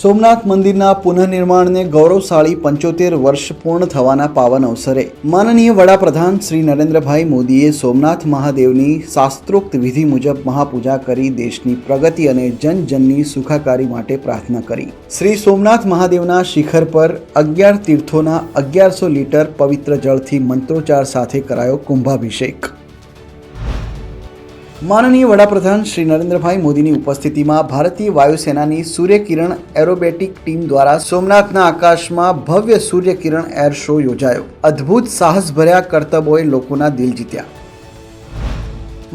સોમનાથ મંદિરના પુનઃનિર્માણને ગૌરવશાળી 75 વર્ષ પૂર્ણ થવાના પાવન અવસરે માનનીય વડાપ્રધાન શ્રી નરેન્દ્રભાઈ મોદીએ સોમનાથ મહાદેવની શાસ્ત્રોક્ત વિધિ મુજબ મહાપૂજા કરી દેશની પ્રગતિ અને જનજનની સુખાકારી માટે પ્રાર્થના કરી। શ્રી સોમનાથ મહાદેવના શિખર પર 11 તીર્થોના 1100 લીટર પવિત્ર જળથી મંત્રોચ્ચાર સાથે કરાયો કુંભાભિષેક। માનનીય વડાપ્રધાન શ્રી નરેન્દ્રભાઈ મોદીની ઉપસ્થિતિમાં ભારતીય વાયુસેનાની સૂર્યકિરણ એરોબેટિક ટીમ દ્વારા સોમનાથના આકાશમાં ભવ્ય સૂર્યકિરણ એર શો યોજાયો। અદ્ભુત સાહસભર્યા કરતબોએ લોકોના દિલ જીત્યા।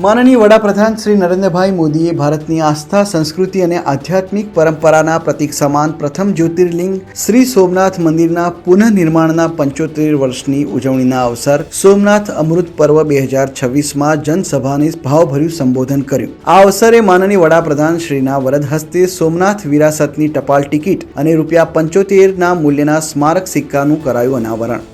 માનનીય વડાપ્રધાન શ્રી નરેન્દ્રભાઈ મોદીએ ભારતની આસ્થા, સંસ્કૃતિ અને આધ્યાત્મિક પરંપરાના પ્રતીક સમાન પ્રથમ જ્યોતિર્લિંગ શ્રી સોમનાથ મંદિરના પુનઃનિર્માણના 75 વર્ષની ઉજવણીના અવસર સોમનાથ અમૃત પર્વ 2026માં જનસભાને ભાવભર્યું સંબોધન કર્યું। આ અવસરે માનનીય વડાપ્રધાન શ્રીના વરદ હસ્તે સોમનાથ વિરાસતની ટપાલ ટિકિટ અને ₹75 મૂલ્યના સ્મારક સિક્કાનું કરાયું અનાવરણ।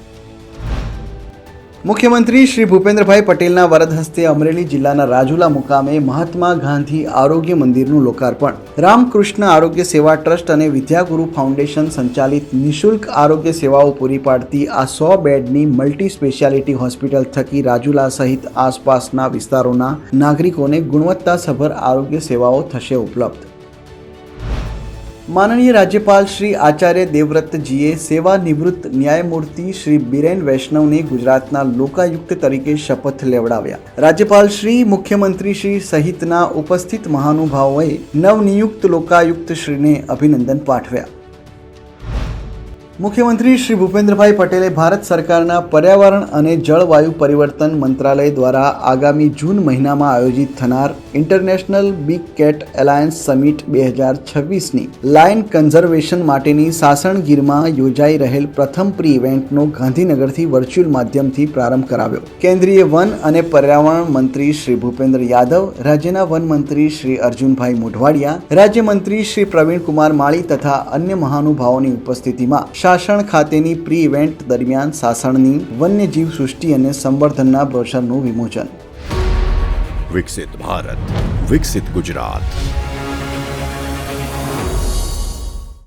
મુખ્યમંત્રી શ્રી ભૂપેન્દ્રભાઈ પટેલના વરદ હસ્તે અમરેલી જિલ્લાના રાજુલા મુકામે મહાત્મા ગાંધી આરોગ્ય મંદિરનું લોકાર્પણ। રામકૃષ્ણ આરોગ્ય સેવા ટ્રસ્ટ અને વિદ્યાગુરુ ફાઉન્ડેશન સંચાલિત નિઃશુલ્ક આરોગ્ય સેવાઓ પૂરી પાડતી આ 100 બેડની મલ્ટી સ્પેશિયાલિટી હોસ્પિટલ થકી રાજુલા સહિત આસપાસના વિસ્તારોના નાગરિકોને ગુણવત્તાસભર આરોગ્ય સેવાઓ થશે ઉપલબ્ધ। માનનીય રાજ્યપાલ શ્રી આચાર્ય દેવવ્રતજીએ સેવાનિવૃત્ત ન્યાયમૂર્તિ શ્રી બિરેન વૈષ્ણવને ગુજરાતના લોકાયુક્ત તરીકે શપથ લેવડાવ્યા। રાજ્યપાલ શ્રી, મુખ્યમંત્રી શ્રી સહિતના ઉપસ્થિત મહાનુભાવોએ નવનિયુક્ત લોકાયુક્ત શ્રીને અભિનંદન પાઠવ્યા। મુખ્યમંત્રી શ્રી ભૂપેન્દ્રભાઈ પટેલે ભારત સરકારના પર્યાવરણ અને જળવાયુ પરિવર્તન મંત્રાલય દ્વારા આગામી જૂન મહિનામાં આયોજિત થનાર international big cat alliance summit 2026ની લાયન કન્ઝર્વેશન માટેની સાસણગીરમાં યોજાઈ રહેલ પ્રથમ પ્રી ઇવેન્ટનો ગાંધીનગરથી વર્ચ્યુઅલ માધ્યમથી પ્રારંભ કરાવ્યો। કેન્દ્રીય વન અને પર્યાવરણ મંત્રી શ્રી ભૂપેન્દ્ર યાદવ, રાજ્યના વન મંત્રી શ્રી અર્જુનભાઈ મોઢવાડિયા, રાજ્યમંત્રી શ્રી પ્રવીણકુમાર માળી તથા અન્ય મહાનુભાવોની ઉપસ્થિતિમાં સાસણ ખાતેની પ્રી ઇવેન્ટ દરમિયાન સાસણની વન્યજીવ સૃષ્ટિ અને સંવર્ધનના બ્રોશરનું વિમોચન। વિકસિત ભારત, વિકસિત ગુજરાત।